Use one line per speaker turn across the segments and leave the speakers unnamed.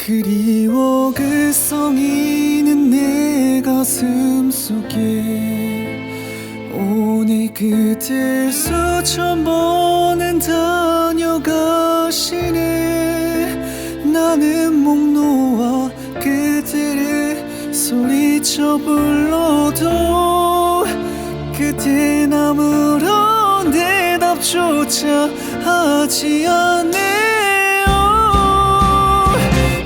그리워 그 성인은 내 가슴 속에 오늘 그댈 수천 번은 다녀가시네. 나는 목 놓아 그대를 소리쳐 불러도 그댄 아무런 대답조차 하지 않네요.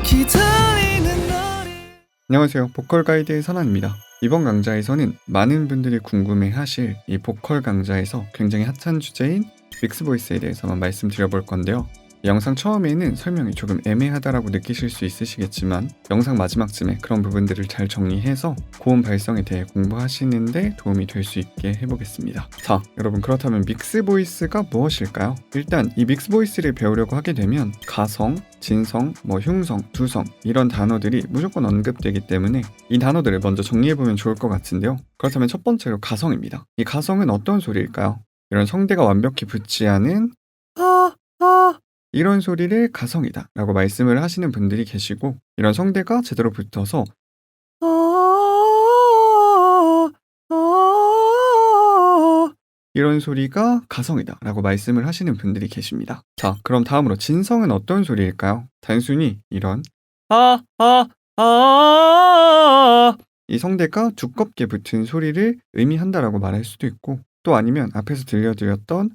기다리는 날이.
안녕하세요. 보컬 가이드의 선아입니다. 이번 강좌에서는 많은 분들이 궁금해하실 이 보컬 강좌에서 굉장히 핫한 주제인 믹스보이스에 대해서만 말씀드려볼 건데요. 이 영상 처음에는 설명이 조금 애매하다라고 느끼실 수 있으시겠지만 영상 마지막쯤에 그런 부분들을 잘 정리해서 고음 발성에 대해 공부하시는데 도움이 될 수 있게 해보겠습니다. 자, 여러분, 그렇다면 믹스보이스가 무엇일까요? 일단 이 믹스보이스를 배우려고 하게 되면 가성, 진성, 흉성, 두성 이런 단어들이 무조건 언급되기 때문에 이 단어들을 먼저 정리해보면 좋을 것 같은데요. 그렇다면 첫 번째로 가성입니다. 이 가성은 어떤 소리일까요? 이런 성대가 완벽히 붙지 않은 이런 소리를 가성이다 라고 말씀을 하시는 분들이 계시고, 이런 성대가 제대로 붙어서 이런 소리가 가성이다 라고 말씀을 하시는 분들이 계십니다. 자, 그럼 다음으로 진성은 어떤 소리일까요? 단순히 이런 이 성대가 두껍게 붙은 소리를 의미한다라고 말할 수도 있고, 또 아니면 앞에서 들려드렸던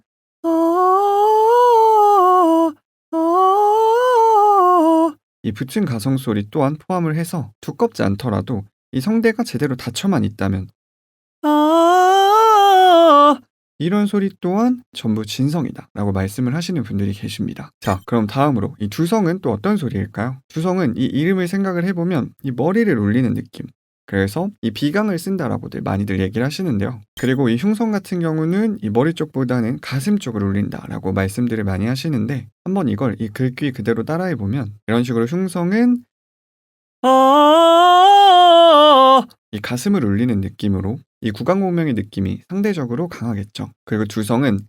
이 붙은 가성 소리 또한 포함을 해서 두껍지 않더라도 이 성대가 제대로 닫혀만 있다면 이런 소리 또한 전부 진성이다 라고 말씀을 하시는 분들이 계십니다. 자, 그럼 다음으로 이 두성은 또 어떤 소리일까요? 두성은 이 이름을 생각을 해보면 이 머리를 올리는 느낌, 그래서 이 비강을 쓴다라고들 많이들 얘기를 하시는데요. 그리고 이 흉성 같은 경우는 이 머리 쪽보다는 가슴 쪽을 올린다라고 말씀들을 많이 하시는데, 한번 이걸 이 글귀 그대로 따라해보면 이런 식으로 흉성은 이 가슴을 울리는 느낌으로 이 구강공명의 느낌이 상대적으로 강하겠죠. 그리고 두성은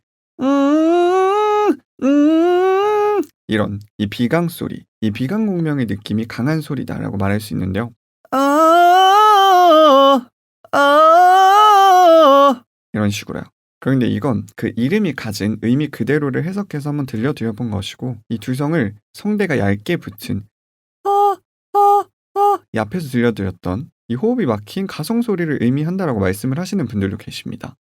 이런 이 비강 소리, 이 비강공명의 느낌이 강한 소리다라고 말할 수 있는데요. 이런 식으로요. 그런데 이건 그 이름이 가진 의미 그대로를 해석해서 한번 들려드려본 것이고, 이 두성을 성대가 얇게 붙은 이 앞에서 들려드렸던 이 호흡이 막힌 가성 소리를 의미한다라고 말씀을 하시는 분들도 계십니다.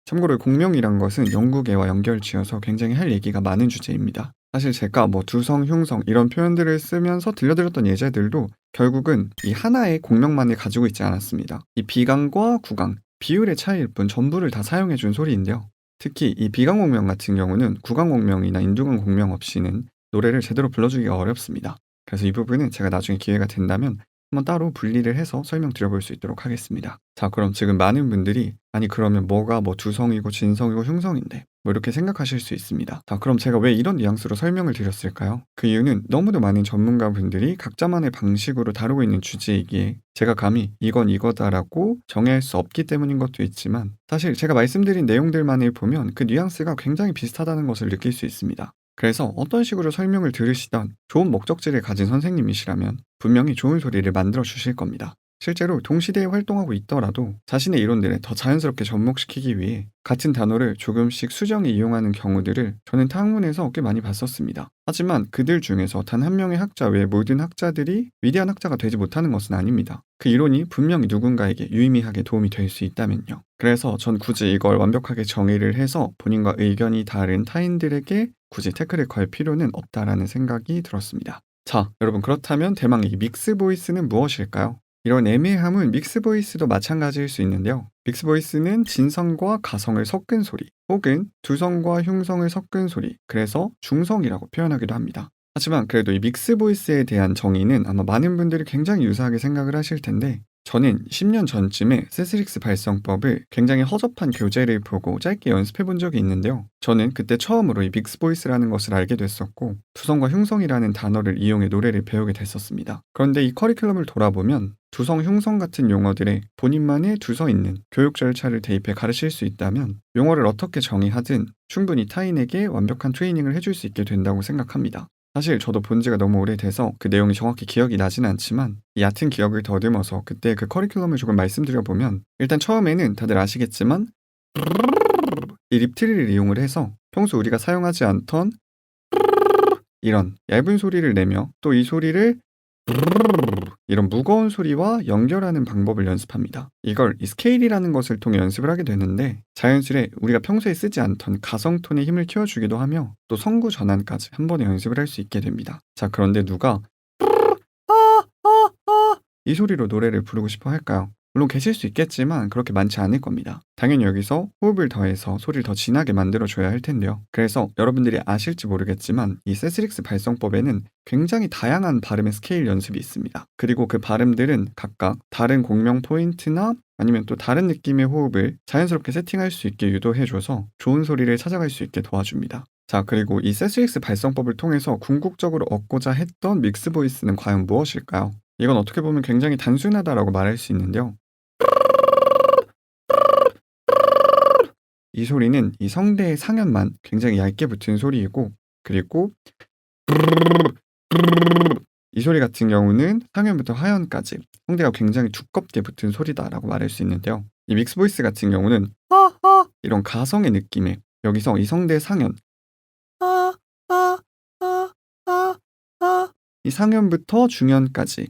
참고로 공명이란 것은 영국애와 연결지어서 굉장히 할 얘기가 많은 주제입니다. 사실 제가 두성, 흉성 이런 표현들을 쓰면서 들려드렸던 예제들도 결국은 이 하나의 공명만을 가지고 있지 않았습니다. 이 비강과 구강, 비율의 차이일 뿐 전부를 다 사용해준 소리인데요. 특히 이 비강 공명 같은 경우는 구강 공명이나 인두강 공명 없이는 노래를 제대로 불러주기가 어렵습니다. 그래서 이 부분은 제가 나중에 기회가 된다면 한번 따로 분리를 해서 설명드려볼 수 있도록 하겠습니다. 자, 그럼 지금 많은 분들이 아니 그러면 뭐가 두성이고 진성이고 흉성인데 이렇게 생각하실 수 있습니다. 자, 그럼 제가 왜 이런 뉘앙스로 설명을 드렸을까요? 그 이유는 너무도 많은 전문가분들이 각자만의 방식으로 다루고 있는 주제이기에 제가 감히 이건 이거다라고 정의할 수 없기 때문인 것도 있지만, 사실 제가 말씀드린 내용들만을 보면 그 뉘앙스가 굉장히 비슷하다는 것을 느낄 수 있습니다. 그래서 어떤 식으로 설명을 들으시던 좋은 목적지를 가진 선생님이시라면 분명히 좋은 소리를 만들어 주실 겁니다. 실제로 동시대에 활동하고 있더라도 자신의 이론들을 더 자연스럽게 접목시키기 위해 같은 단어를 조금씩 수정해 이용하는 경우들을 저는 타학문에서 꽤 많이 봤었습니다. 하지만 그들 중에서 단 한 명의 학자 외에 모든 학자들이 위대한 학자가 되지 못하는 것은 아닙니다. 그 이론이 분명히 누군가에게 유의미하게 도움이 될 수 있다면요. 그래서 전 굳이 이걸 완벽하게 정의를 해서 본인과 의견이 다른 타인들에게 굳이 태클을 걸 필요는 없다라는 생각이 들었습니다. 자, 여러분, 그렇다면 대망의 이 믹스보이스는 무엇일까요? 이런 애매함은 믹스보이스도 마찬가지일 수 있는데요. 믹스보이스는 진성과 가성을 섞은 소리, 혹은 두성과 흉성을 섞은 소리, 그래서 중성이라고 표현하기도 합니다. 하지만 그래도 이 믹스보이스에 대한 정의는 아마 많은 분들이 굉장히 유사하게 생각을 하실 텐데, 저는 10년 전쯤에 세스릭스 발성법을 굉장히 허접한 교재를 보고 짧게 연습해 본 적이 있는데요. 저는 그때 처음으로 이 믹스 보이스라는 것을 알게 됐었고 두성과 흉성이라는 단어를 이용해 노래를 배우게 됐었습니다. 그런데 이 커리큘럼을 돌아보면 두성, 흉성 같은 용어들에 본인만의 두서 있는 교육 절차를 대입해 가르칠 수 있다면 용어를 어떻게 정의하든 충분히 타인에게 완벽한 트레이닝을 해줄 수 있게 된다고 생각합니다. 사실 저도 본 지가 너무 오래돼서 그 내용이 정확히 기억이 나진 않지만 이 얕은 기억을 더듬어서 그때 그 커리큘럼을 조금 말씀드려보면 일단 처음에는 다들 아시겠지만 이 립트리를 이용을 해서 평소 우리가 사용하지 않던 이런 얇은 소리를 내며 또 이 소리를 이런 무거운 소리와 연결하는 방법을 연습합니다. 이걸 이 스케일이라는 것을 통해 연습을 하게 되는데 자연스레 우리가 평소에 쓰지 않던 가성톤의 힘을 키워주기도 하며 또 성구 전환까지 한 번에 연습을 할 수 있게 됩니다. 자, 그런데 누가 이 소리로 노래를 부르고 싶어 할까요? 물론 계실 수 있겠지만 그렇게 많지 않을 겁니다. 당연히 여기서 호흡을 더해서 소리를 더 진하게 만들어줘야 할 텐데요. 그래서 여러분들이 아실지 모르겠지만 이 세스릭스 발성법에는 굉장히 다양한 발음의 스케일 연습이 있습니다. 그리고 그 발음들은 각각 다른 공명 포인트나 아니면 또 다른 느낌의 호흡을 자연스럽게 세팅할 수 있게 유도해줘서 좋은 소리를 찾아갈 수 있게 도와줍니다. 자, 그리고 이 세스릭스 발성법을 통해서 궁극적으로 얻고자 했던 믹스 보이스는 과연 무엇일까요? 이건 어떻게 보면 굉장히 단순하다라고 말할 수 있는데요. 이 소리는 이 성대의 상현만 굉장히 얇게 붙은 소리이고 그리고 이 소리 같은 경우는 상현부터 하현까지 성대가 굉장히 두껍게 붙은 소리다라고 말할 수 있는데요. 이 믹스 보이스 같은 경우는 이런 가성의 느낌에 여기서 이 성대의 상현 이 상현부터 중현까지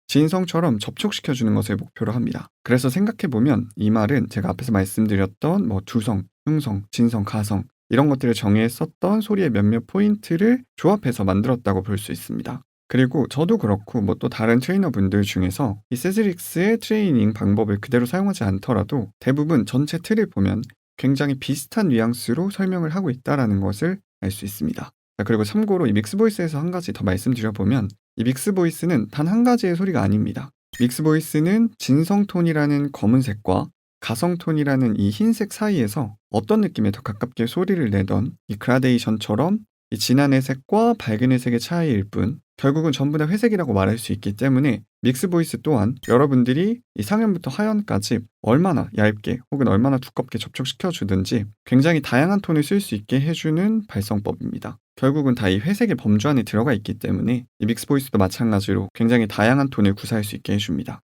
진성처럼 접촉시켜주는 것을 목표로 합니다. 그래서 생각해보면 이 말은 제가 앞에서 말씀드렸던 두성, 흉성, 진성, 가성 이런 것들을 정의했었던 소리의 몇몇 포인트를 조합해서 만들었다고 볼 수 있습니다. 그리고 저도 그렇고 또 다른 트레이너분들 중에서 이 세스릭스의 트레이닝 방법을 그대로 사용하지 않더라도 대부분 전체 틀을 보면 굉장히 비슷한 뉘앙스로 설명을 하고 있다는 것을 알 수 있습니다. 그리고 참고로 이 믹스 보이스에서 한 가지 더 말씀드려보면 이 믹스 보이스는 단 한 가지의 소리가 아닙니다. 믹스 보이스는 진성톤이라는 검은색과 가성톤이라는 이 흰색 사이에서 어떤 느낌에 더 가깝게 소리를 내던 이 그라데이션처럼 이 진한 회색과 밝은 회색의 차이일 뿐 결국은 전부 다 회색이라고 말할 수 있기 때문에 믹스 보이스 또한 여러분들이 이 상현부터 하현까지 얼마나 얇게 혹은 얼마나 두껍게 접촉시켜 주든지 굉장히 다양한 톤을 쓸 수 있게 해주는 발성법입니다. 결국은 다 이 회색의 범주 안에 들어가 있기 때문에 이 믹스 보이스도 마찬가지로 굉장히 다양한 톤을 구사할 수 있게 해줍니다.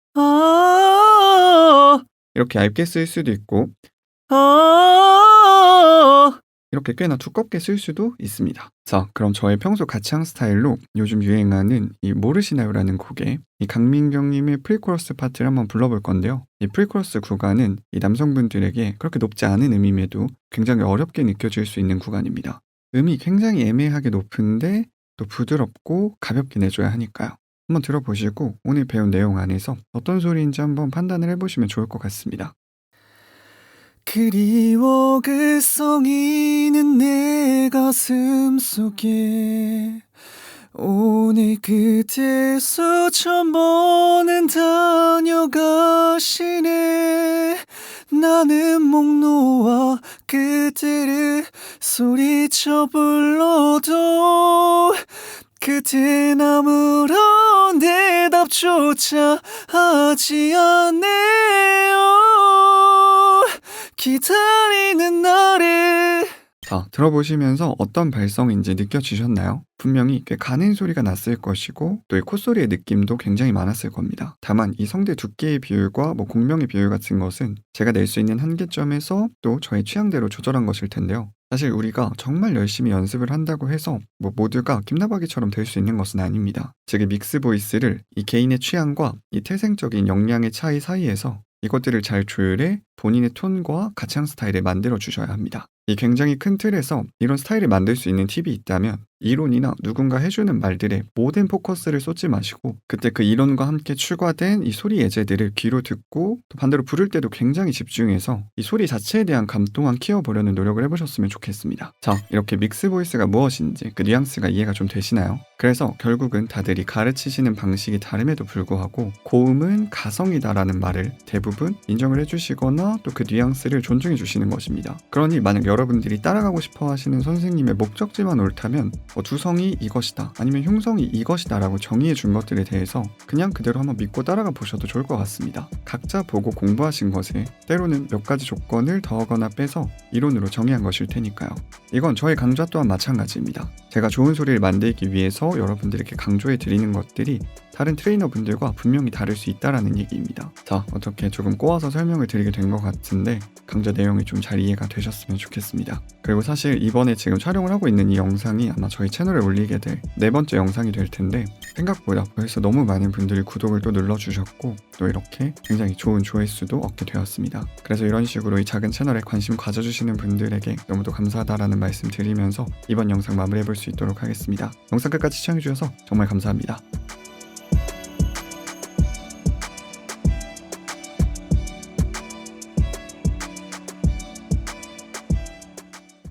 이렇게 얇게 쓸 수도 있고 이렇게 꽤나 두껍게 쓸 수도 있습니다. 자, 그럼 저의 평소 가창 스타일로 요즘 유행하는 이 모르시나요라는 곡의 이 강민경님의 프리코러스 파트를 한번 불러볼 건데요. 이 프리코러스 구간은 이 남성분들에게 그렇게 높지 않은 음임에도 굉장히 어렵게 느껴질 수 있는 구간입니다. 음이 굉장히 애매하게 높은데 또 부드럽고 가볍게 내줘야 하니까요. 한번 들어보시고 오늘 배운 내용 안에서 어떤 소리인지 한번 판단을 해보시면 좋을 것 같습니다.
그리워 그 성이는 내 가슴 속에 오늘 그때서 처음 보는 다녀가시네. 나는 목 놓아 그때를 소리쳐 불러도 그땐 아무런 대답조차 하지 않네요. 기다리는 나를.
자, 들어보시면서 어떤 발성인지 느껴지셨나요? 분명히 꽤 가는 소리가 났을 것이고 또 이 콧소리의 느낌도 굉장히 많았을 겁니다. 다만 이 성대 두께의 비율과 공명의 비율 같은 것은 제가 낼 수 있는 한계점에서 또 저의 취향대로 조절한 것일 텐데요. 사실 우리가 정말 열심히 연습을 한다고 해서 모두가 김나박이처럼 될 수 있는 것은 아닙니다. 즉, 이 믹스 보이스를 이 개인의 취향과 이 태생적인 역량의 차이 사이에서 이것들을 잘 조율해 본인의 톤과 가창 스타일을 만들어 주셔야 합니다. 이 굉장히 큰 틀에서 이런 스타일을 만들 수 있는 팁이 있다면 이론이나 누군가 해주는 말들에 모든 포커스를 쏟지 마시고 그때 그 이론과 함께 추가된 이 소리 예제들을 귀로 듣고 또 반대로 부를 때도 굉장히 집중해서 이 소리 자체에 대한 감 또한 키워보려는 노력을 해보셨으면 좋겠습니다. 자, 이렇게 믹스 보이스가 무엇인지 그 뉘앙스가 이해가 좀 되시나요? 그래서 결국은 다들 이 가르치시는 방식이 다름에도 불구하고 고음은 가성이다라는 말을 대부분 인정을 해주시거나 또 그 뉘앙스를 존중해 주시는 것입니다. 그러니 만약 여러분들이 따라가고 싶어 하시는 선생님의 목적지만 옳다면 두성이 이것이다 아니면 흉성이 이것이다 라고 정의해 준 것들에 대해서 그냥 그대로 한번 믿고 따라가 보셔도 좋을 것 같습니다. 각자 보고 공부하신 것에 때로는 몇 가지 조건을 더하거나 빼서 이론으로 정의한 것일 테니까요. 이건 저의 강좌 또한 마찬가지입니다. 제가 좋은 소리를 만들기 위해서 여러분들에게 강조해 드리는 것들이 다른 트레이너분들과 분명히 다를 수 있다라는 얘기입니다. 자, 어떻게 조금 꼬아서 설명을 드리게 된 것 같은데 강좌 내용이 좀 잘 이해가 되셨으면 좋겠습니다. 그리고 사실 이번에 지금 촬영을 하고 있는 이 영상이 아마 저희 채널에 올리게 될 4번째 영상이 될 텐데 생각보다 벌써 너무 많은 분들이 구독을 또 눌러주셨고 또 이렇게 굉장히 좋은 조회수도 얻게 되었습니다. 그래서 이런 식으로 이 작은 채널에 관심 가져주시는 분들에게 너무도 감사하다라는 말씀 드리면서 이번 영상 마무리해볼 수 있도록 하겠습니다. 영상 끝까지 시청해주셔서 정말 감사합니다.